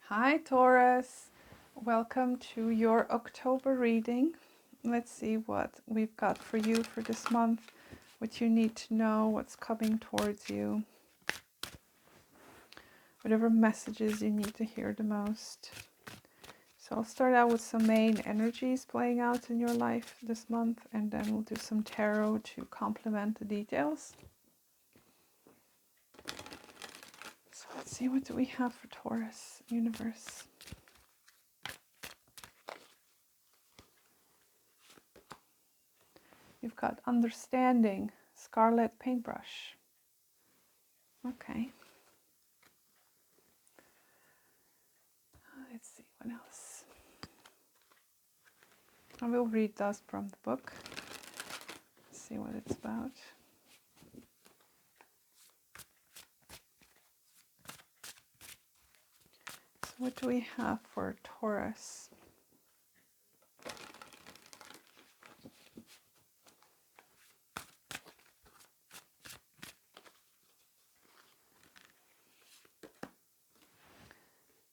Hi Taurus, welcome to your October reading. Let's see what we've got for you for this month, what you need to know, what's coming towards you, whatever messages you need to hear the most. So I'll start out with some main energies playing out in your life this month, and then we'll do some tarot to complement the details. So let's see, what do we have for Taurus, universe? You've got understanding, scarlet paintbrush. Okay. Let's see what else. I will read those from the book. See what it's about. So what do we have for Taurus?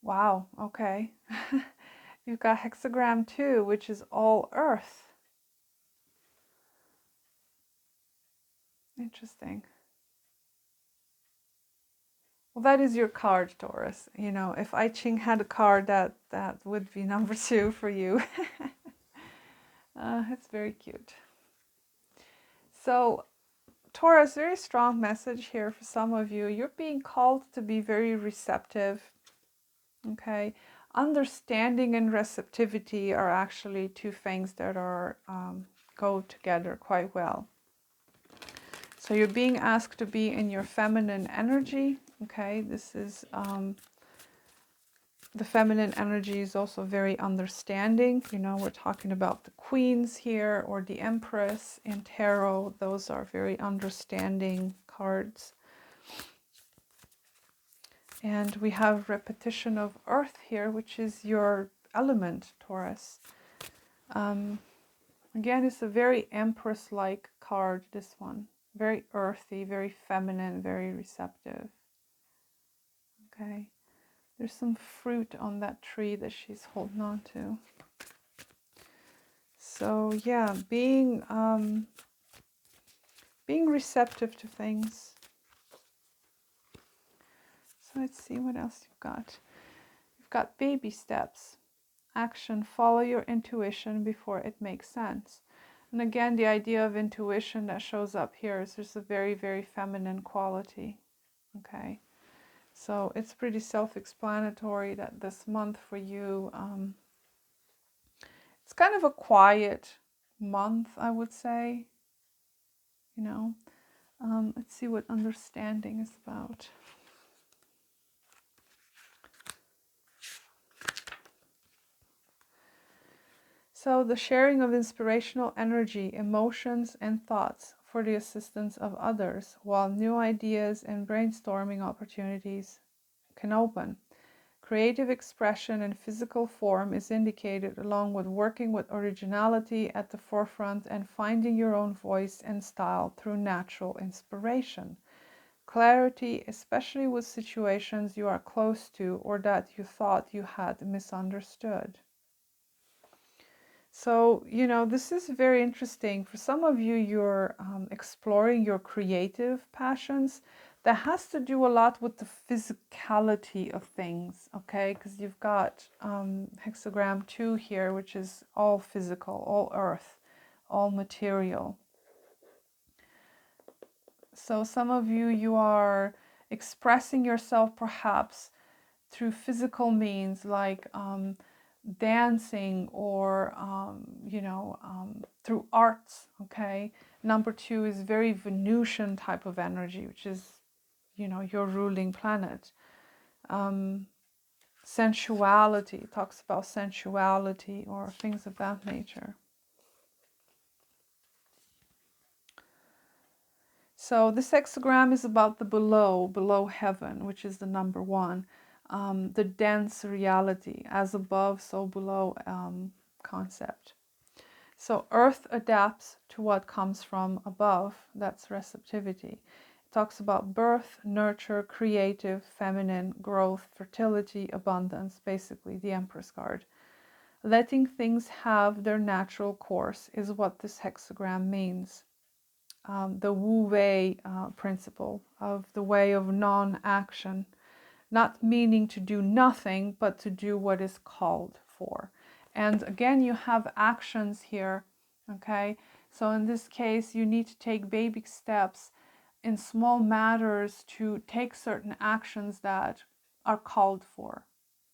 Wow, okay. You've got hexagram 2, which is all earth. Interesting. Well, that is your card, Taurus. You know, if I Ching had a card, that would be number 2 for you. It's very cute. So, Taurus, very strong message here for some of you. You're being called to be very receptive. Okay, understanding and receptivity are actually two things that are go together quite well. So you're being asked to be in your feminine energy. Okay, this is the feminine energy is also very understanding. You know, we're talking about the queens here or the empress in tarot. Those are very understanding cards. And we have repetition of earth here, which is your element, Taurus. Again, it's a very empress-like card, this one. Very earthy, very feminine, very receptive. Okay. There's some fruit on that tree that she's holding on to. So yeah, being receptive to things. So let's see what else you've got. You've got baby steps. Action, follow your intuition before it makes sense. And again, the idea of intuition that shows up here is there's a very, very feminine quality. Okay, so it's pretty self-explanatory that this month for you, it's kind of a quiet month, I would say. You know, let's see what understanding is about. So the sharing of inspirational energy, emotions, and thoughts for the assistance of others, while new ideas and brainstorming opportunities can open. Creative expression in physical form is indicated, along with working with originality at the forefront and finding your own voice and style through natural inspiration. Clarity, especially with situations you are close to or that you thought you had misunderstood. So, you know, this is very interesting. For some of you, you're exploring your creative passions. That has to do a lot with the physicality of things, okay? Because you've got hexagram 2 here, which is all physical, all earth, all material. So some of you, you are expressing yourself perhaps through physical means like dancing or, through arts, okay? Number 2 is very Venusian type of energy, which is, you know, your ruling planet. Sensuality, talks about sensuality or things of that nature. So this hexagram is about the below heaven, which is the number 1. The dense reality, as above, so below concept. So earth adapts to what comes from above, that's receptivity. talks about birth, nurture, creative, feminine, growth, fertility, abundance, basically the Empress card. Letting things have their natural course is what this hexagram means. The Wu Wei principle of the way of non-action, not meaning to do nothing, but to do what is called for. And again, you have actions here, okay? So in this case, you need to take baby steps in small matters to take certain actions that are called for,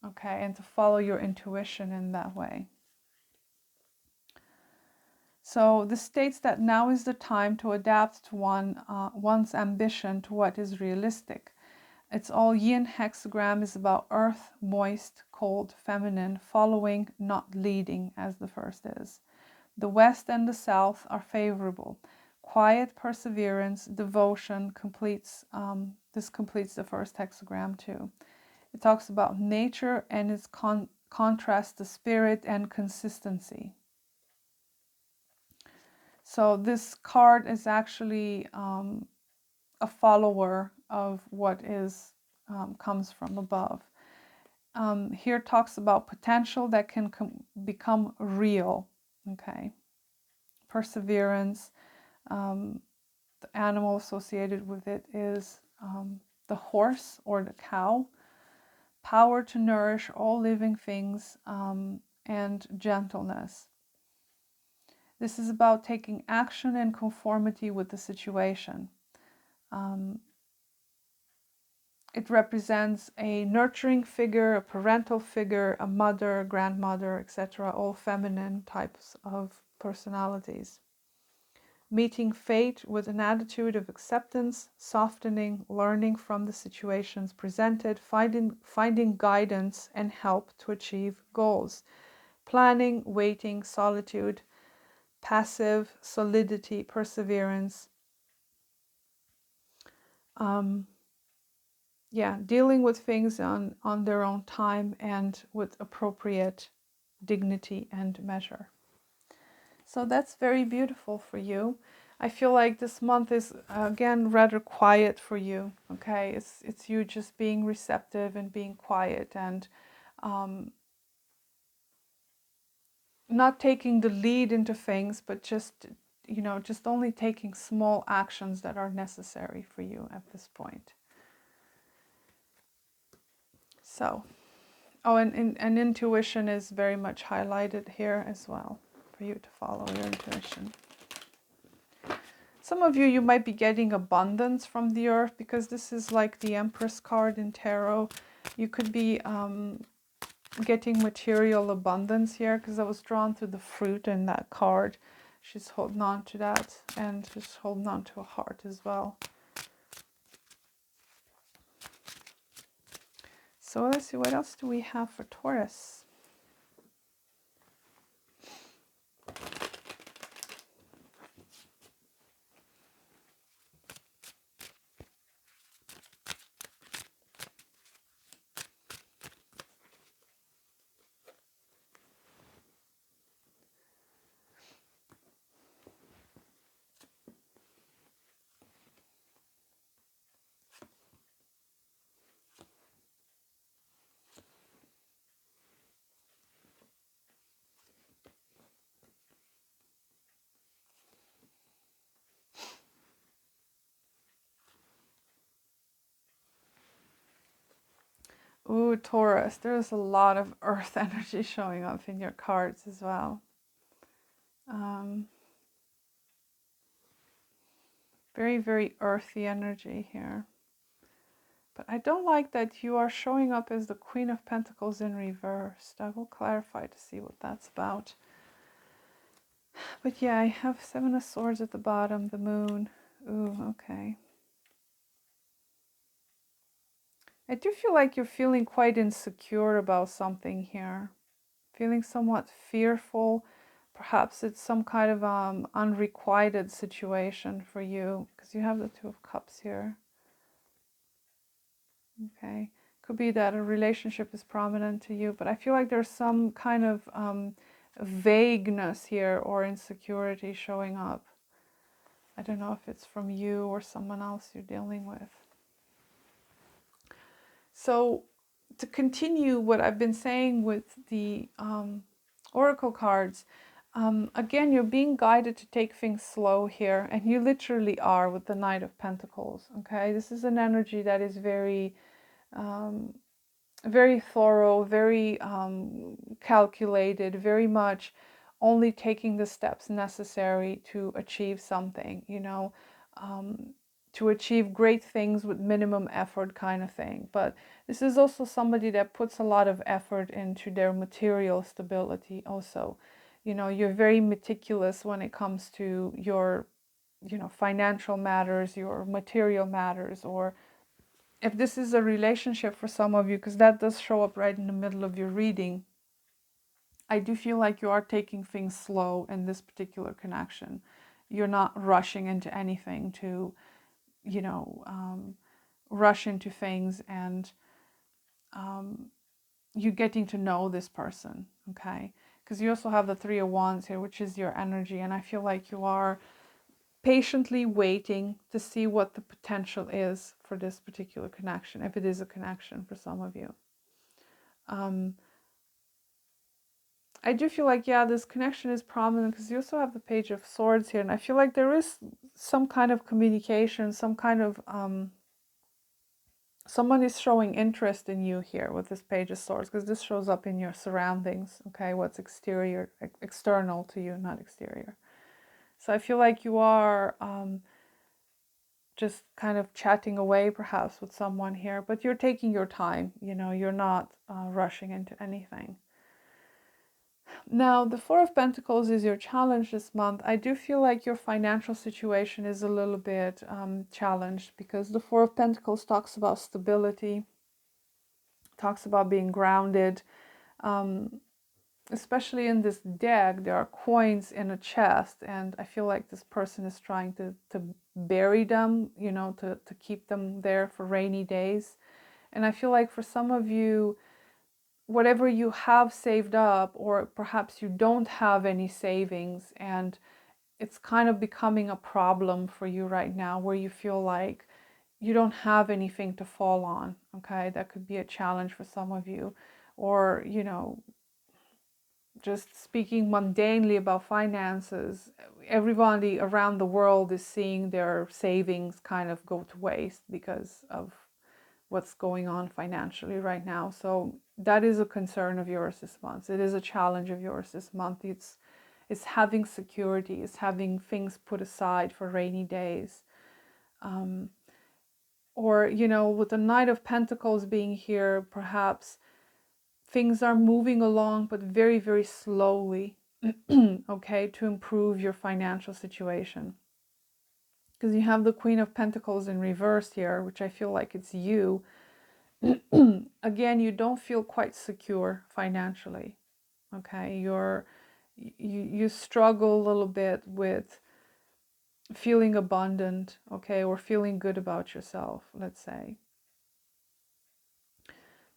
okay? And to follow your intuition in that way. So this states that now is the time to adapt to one's ambition to what is realistic. It's all yin hexagram is about earth, moist, cold, feminine, following, not leading, as the first is. The west and the south are favorable. Quiet perseverance, devotion this completes the first hexagram too. It talks about nature and its contrast to spirit and consistency. So this card is actually a follower of what is comes from above. Here talks about potential that can become real. Okay, perseverance. The animal associated with it is the horse or the cow. Power to nourish all living things and gentleness. This is about taking action in conformity with the situation. It represents a nurturing figure, a parental figure, a mother, grandmother, etc., all feminine types of personalities. Meeting fate with an attitude of acceptance, softening, learning from the situations presented, finding guidance and help to achieve goals. Planning, waiting, solitude, passive, solidity, perseverance. Dealing with things on their own time and with appropriate dignity and measure. So that's very beautiful for you. I feel like this month is again rather quiet for you. Okay, it's you just being receptive and being quiet and not taking the lead into things, but just just only taking small actions that are necessary for you at this point. So, and intuition is very much highlighted here as well for you to follow your intuition. Some of you might be getting abundance from the earth because this is like the Empress card in tarot. You could be getting material abundance here because I was drawn to the fruit in that card. She's holding on to that and she's holding on to a heart as well. So let's see, what else do we have for Taurus? Ooh, Taurus, there's a lot of earth energy showing up in your cards as well. Very, very earthy energy here. But I don't like that you are showing up as the Queen of Pentacles in reversed. I will clarify to see what that's about. But yeah, I have Seven of Swords at the bottom, the Moon. Ooh, okay. I do feel like you're feeling quite insecure about something here. Feeling somewhat fearful. Perhaps it's some kind of unrequited situation for you because you have the Two of Cups here. Okay. Could be that a relationship is prominent to you, but I feel like there's some kind of vagueness here or insecurity showing up. I don't know if it's from you or someone else you're dealing with. So to continue what I've been saying with the oracle cards, again, you're being guided to take things slow here, and you literally are with the Knight of Pentacles. Okay, this is an energy that is very very thorough, very calculated, very much only taking the steps necessary to achieve something, you know, to achieve great things with minimum effort kind of thing. But this is also somebody that puts a lot of effort into their material stability also. You know, you're very meticulous when it comes to your, you know, financial matters, your material matters, or if this is a relationship for some of you, because that does show up right in the middle of your reading, I do feel like you are taking things slow in this particular connection. You're not rushing into anything to, you know, rush into things, and you getting to know this person, okay? Because you also have the Three of Wands here, which is your energy, and I feel like you are patiently waiting to see what the potential is for this particular connection, if it is a connection for some of you. I do feel like, yeah, this connection is prominent because you also have the Page of Swords here, and I feel like there is some kind of communication, some kind of someone is showing interest in you here with this Page of Swords, because this shows up in your surroundings, okay? What's exterior, external to you, not exterior. So I feel like you are just kind of chatting away perhaps with someone here, but you're taking your time, you know, you're not rushing into anything. Now, the Four of Pentacles is your challenge this month. I do feel like your financial situation is a little bit challenged, because the Four of Pentacles talks about stability, talks about being grounded. Especially in this deck, there are coins in a chest, and I feel like this person is trying to bury them, you know, to keep them there for rainy days. And I feel like for some of you, whatever you have saved up, or perhaps you don't have any savings, and it's kind of becoming a problem for you right now, where you feel like you don't have anything to fall on, okay? That could be a challenge for some of you. Or, you know, just speaking mundanely about finances, everybody around the world is seeing their savings kind of go to waste because of what's going on financially right now. So that is a concern of yours this month. It is a challenge of yours this month. It's having security, it's having things put aside for rainy days. Or, you know, with the Knight of Pentacles being here, perhaps things are moving along, but very, very slowly, okay, to improve your financial situation. Because you have the Queen of Pentacles in reverse here, which I feel like it's you. Again, you don't feel quite secure financially, okay? You struggle a little bit with feeling abundant, okay, or feeling good about yourself, let's say.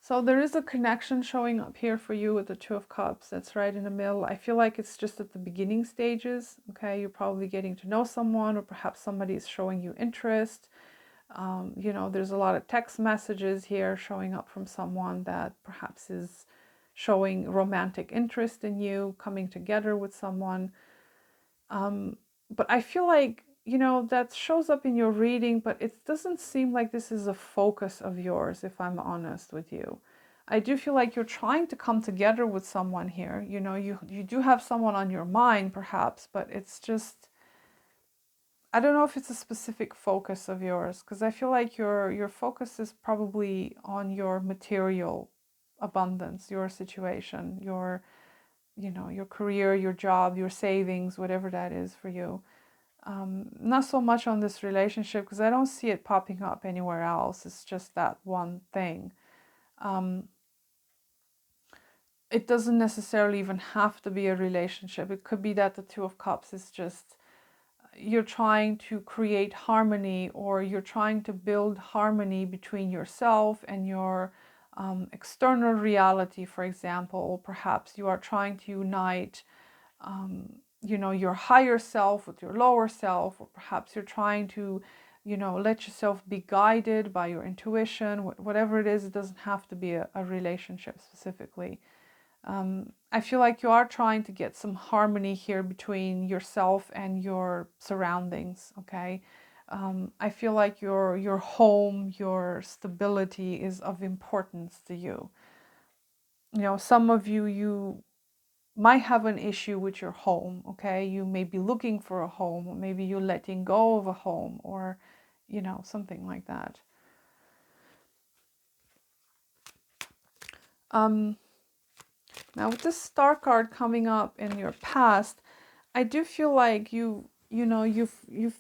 So there is a connection showing up here for you with the Two of Cups. That's right in the middle. I feel like it's just at the beginning stages, okay? You're probably getting to know someone, or perhaps somebody is showing you interest. You know, there's a lot of text messages here showing up from someone that perhaps is showing romantic interest in you, coming together with someone. But I feel like, you know, that shows up in your reading, but it doesn't seem like this is a focus of yours, if I'm honest with you. I do feel like you're trying to come together with someone here. You know, you do have someone on your mind, perhaps, but it's just, I don't know if it's a specific focus of yours, because I feel like your focus is probably on your material abundance, your situation, your, you know, your career, your job, your savings, whatever that is for you. Not so much on this relationship, because I don't see it popping up anywhere else. It's just that one thing. It doesn't necessarily even have to be a relationship. It could be that the Two of Cups is just, you're trying to create harmony, or you're trying to build harmony between yourself and your external reality, for example. Or perhaps you are trying to unite your higher self with your lower self, or perhaps you're trying to, let yourself be guided by your intuition, whatever it is. It doesn't have to be a relationship specifically. I feel like you are trying to get some harmony here between yourself and your surroundings, okay? I feel like your home, your stability is of importance to you. Some of you might have an issue with your home, okay? You may be looking for a home, or maybe you're letting go of a home, or, something like that. Now with this star card coming up in your past, I do feel like you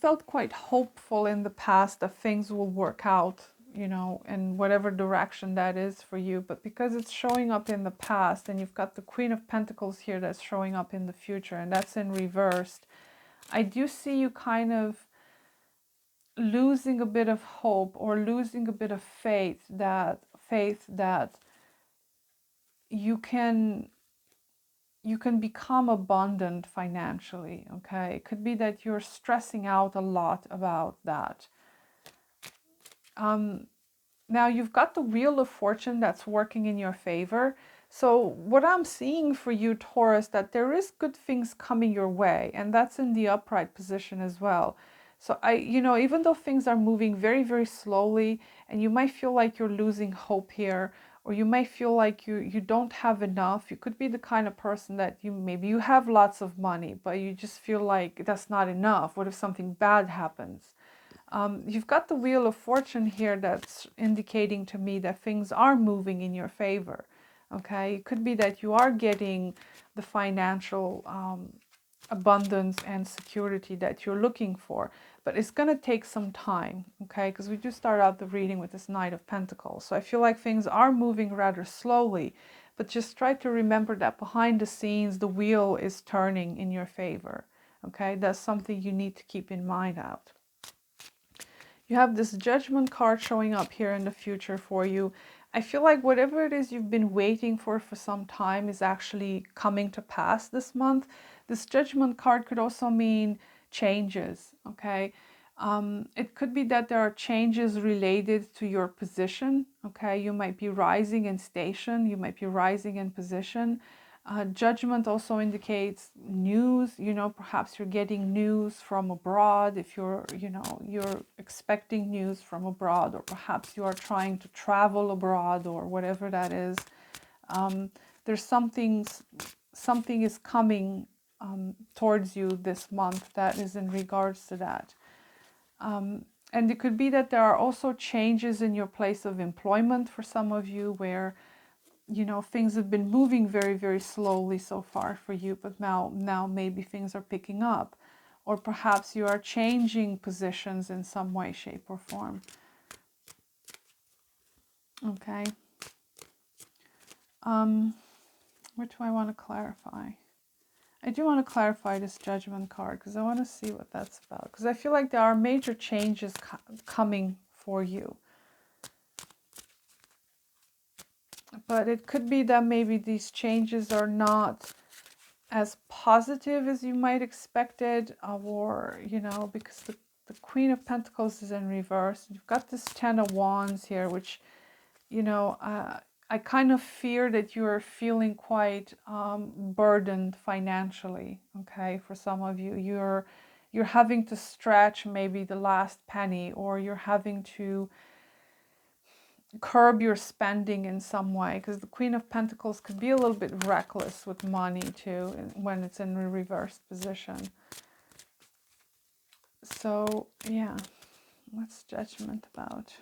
felt quite hopeful in the past that things will work out, in whatever direction that is for you. But because it's showing up in the past, and you've got the Queen of Pentacles here that's showing up in the future, and that's in reversed, I do see you kind of losing a bit of hope, or losing a bit of faith that you can become abundant financially, okay? It could be that you're stressing out a lot about that. Now you've got the Wheel of Fortune that's working in your favor. So what I'm seeing for you, Taurus, that there is good things coming your way, and that's in the upright position as well. So even though things are moving very, very slowly, and you might feel like you're losing hope here, or you might feel like you don't have enough. You could be the kind of person that maybe you have lots of money, but you just feel like that's not enough. What if something bad happens? You've got the Wheel of Fortune here that's indicating to me that things are moving in your favor. Okay, it could be that you are getting the financial abundance and security that you're looking for, but it's going to take some time, okay? Because we do start out the reading with this Knight of Pentacles. So I feel like things are moving rather slowly, but just try to remember that behind the scenes, the wheel is turning in your favor, okay? That's something you need to keep in mind out. You have this Judgment card showing up here in the future for you. I feel like whatever it is you've been waiting for some time is actually coming to pass this month. This Judgment card could also mean changes, okay? It could be that there are changes related to your position, okay? You might be rising in station, you might be rising in position. Judgment also indicates news, perhaps you're getting news from abroad if you're expecting news from abroad, or perhaps you are trying to travel abroad, or whatever that is. There's something is coming towards you this month that is in regards to that. And it could be that there are also changes in your place of employment for some of you, where things have been moving very, very slowly so far for you, but now maybe things are picking up, or perhaps you are changing positions in some way, shape, or form. Okay. What do I want to clarify? I do want to clarify this Judgment card because I want to see what that's about, because I feel like there are major changes coming for you. But it could be that maybe these changes are not as positive as you might expected, or because the Queen of Pentacles is in reverse. You've got this Ten of Wands here, which I kind of fear that you are feeling quite burdened financially. Okay, for some of you, you're having to stretch maybe the last penny, or you're having to curb your spending in some way, because the Queen of Pentacles could be a little bit reckless with money too when it's in a reversed position. So yeah, what's Judgment about?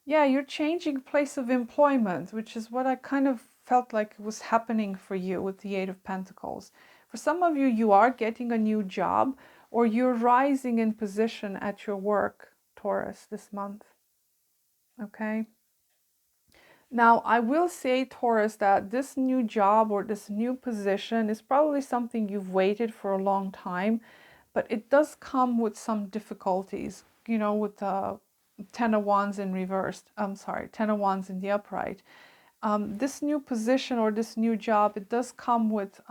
Yeah, you're changing place of employment, which is what I kind of felt like was happening for you with the Eight of Pentacles. For some of you, you are getting a new job, or you're rising in position at your work, Taurus, this month. Okay. Now, I will say, Taurus, that this new job or this new position is probably something you've waited for a long time, but it does come with some difficulties, with the Ten of Wands in reversed. I'm sorry, Ten of Wands in the upright. This new position or this new job, it does come with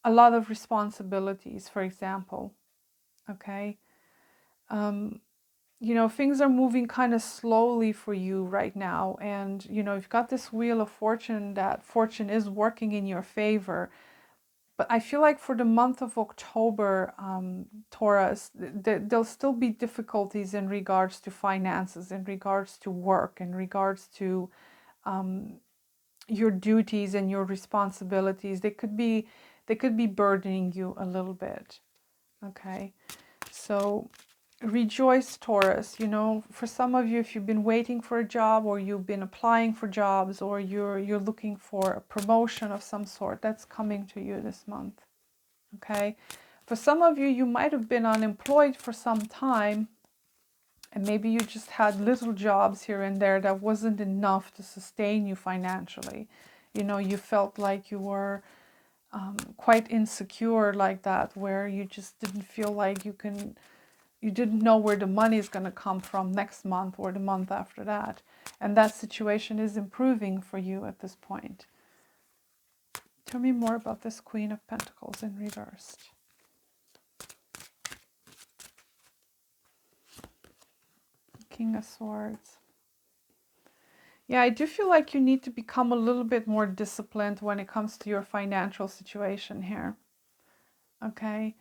a lot of responsibilities, for example. Okay. Um, things are moving kind of slowly for you right now. And, you've got this wheel of fortune, that fortune is working in your favor. But I feel like for the month of October, Taurus, there'll still be difficulties in regards to finances, in regards to work, in regards to um, your duties and your responsibilities. They could be burdening you a little bit. Okay, so rejoice, Taurus. For some of you, if you've been waiting for a job, or you've been applying for jobs, or you're looking for a promotion of some sort, that's coming to you this month. Okay, for some of you, you might have been unemployed for some time, and maybe you just had little jobs here and there that wasn't enough to sustain you financially. You felt like you were quite insecure like that, where you just didn't feel like you didn't know where the money is going to come from next month or the month after that. And that situation is improving for you at this point. Tell me more about this Queen of Pentacles in reversed. King of Swords. Yeah, I do feel like you need to become a little bit more disciplined when it comes to your financial situation here. Okay.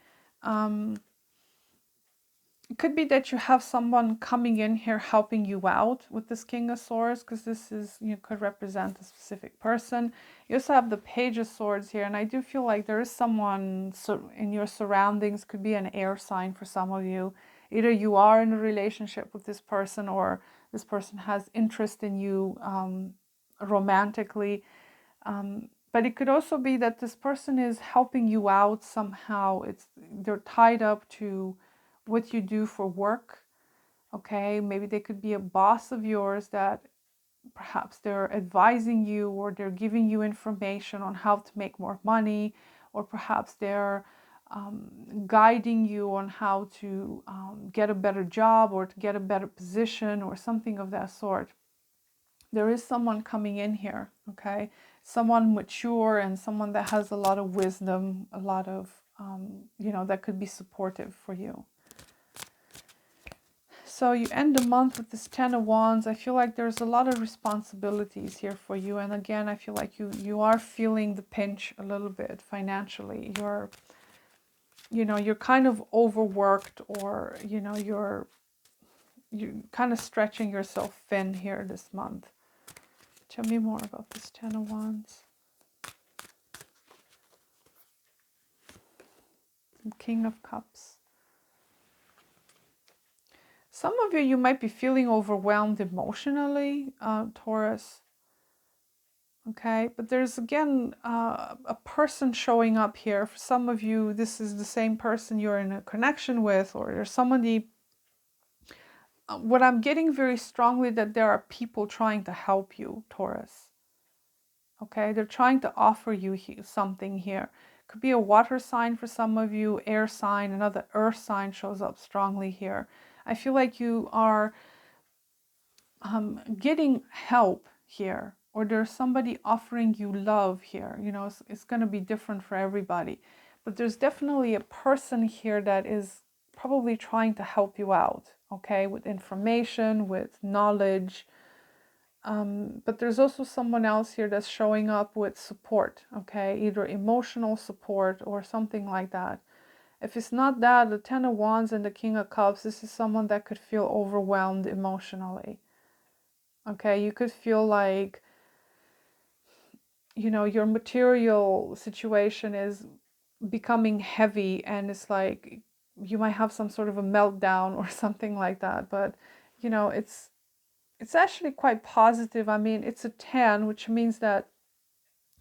It could be that you have someone coming in here helping you out with this King of Swords, because this could represent a specific person. You also have the Page of Swords here, and I do feel like there is someone in your surroundings, could be an air sign for some of you. Either you are in a relationship with this person, or this person has interest in you romantically. But it could also be that this person is helping you out somehow. They're tied up to what you do for work. Okay, maybe they could be a boss of yours that perhaps they're advising you, or they're giving you information on how to make more money, or perhaps they're guiding you on how to get a better job, or to get a better position, or something of that sort. There is someone coming in here, okay? Someone mature, and someone that has a lot of wisdom, a lot of, that could be supportive for you. So you end the month with this Ten of Wands. I feel like there's a lot of responsibilities here for you. And again, I feel like you are feeling the pinch a little bit financially. You're kind of overworked, or, you're kind of stretching yourself thin here this month. Tell me more about this Ten of Wands. King of Cups. Some of you might be feeling overwhelmed emotionally, Taurus. Okay, but there's again a person showing up here. For some of you, this is the same person you're in a connection with, or there's somebody. What I'm getting very strongly, that there are people trying to help you, Taurus. Okay, they're trying to offer you something here. Could be a water sign for some of you, air sign, another earth sign shows up strongly here. I feel like you are getting help here, or there's somebody offering you love here. It's going to be different for everybody, but there's definitely a person here that is probably trying to help you out, okay, with information, with knowledge. But there's also someone else here that's showing up with support, okay, either emotional support or something like that. If it's not that, the Ten of Wands and the King of Cups, this is someone that could feel overwhelmed emotionally. Okay, you could feel like, your material situation is becoming heavy, and it's like you might have some sort of a meltdown or something like that. But, it's actually quite positive. I mean, it's a 10, which means that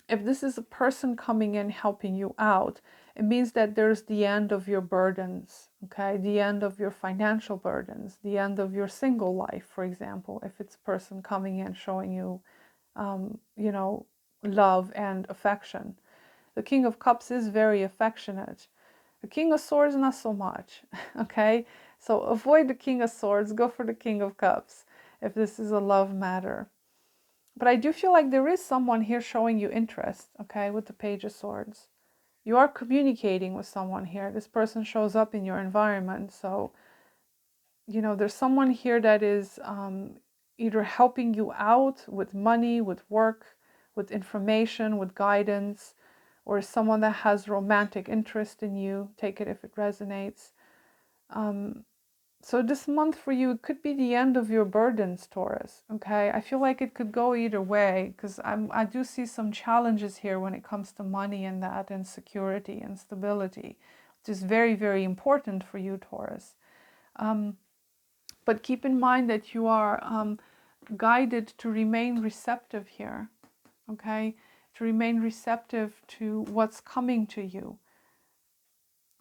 if this is a person coming in helping you out, it means that there's the end of your burdens, okay? The end of your financial burdens, the end of your single life, for example, if it's a person coming in showing you, love and affection. The King of Cups is very affectionate. The King of Swords, not so much, okay? So avoid the King of Swords, go for the King of Cups if this is a love matter. But I do feel like there is someone here showing you interest, okay, with the Page of Swords. you are communicating with someone here. This person shows up in your environment. So, you know, there's someone here that is either helping you out with money, with work, with information, with guidance, or someone that has romantic interest in you. Take it if it resonates. So this month for you, it could be the end of your burdens, Taurus. Okay, I feel like it could go either way, because I do see some challenges here when it comes to money and that, and security and stability, which is very, very important for you, Taurus. But keep in mind that you are guided to remain receptive here. Okay, to remain receptive to what's coming to you.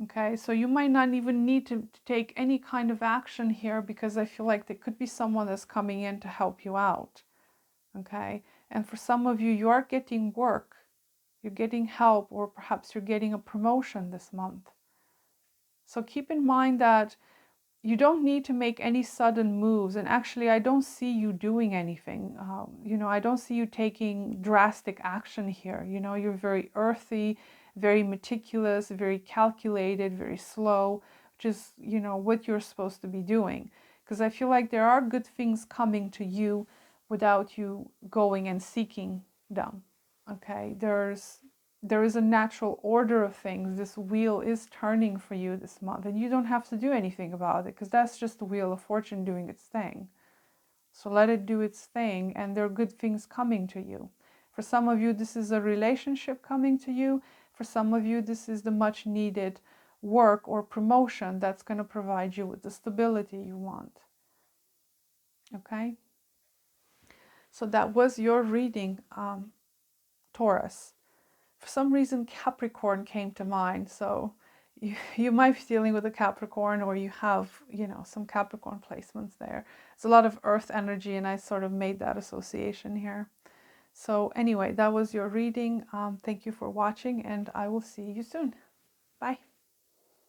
Okay, so you might not even need to take any kind of action here, because I feel like there could be someone that's coming in to help you out. Okay, and for some of you, you are getting work, you're getting help, or perhaps you're getting a promotion this month. So keep in mind that you don't need to make any sudden moves. And actually, I don't see you doing anything. You know, I don't see you taking drastic action here. You know, you're very earthy, very meticulous, very calculated, very slow, which is, you know, what you're supposed to be doing. Because I feel like there are good things coming to you without you going and seeking them. Okay, there is a natural order of things. This wheel is turning for you this month, and you don't have to do anything about it, because that's just the wheel of fortune doing its thing. So let it do its thing, and there are good things coming to you. For some of you, this is a relationship coming to you. For some of you, this is the much needed work or promotion that's going to provide you with the stability you want. Okay? So that was your reading, Taurus. For some reason, Capricorn came to mind. So you might be dealing with a Capricorn, or you have, you know, some Capricorn placements there. It's a lot of earth energy, and I sort of made that association here. So anyway, that was your reading. Thank you for watching, and I will see you soon. Bye.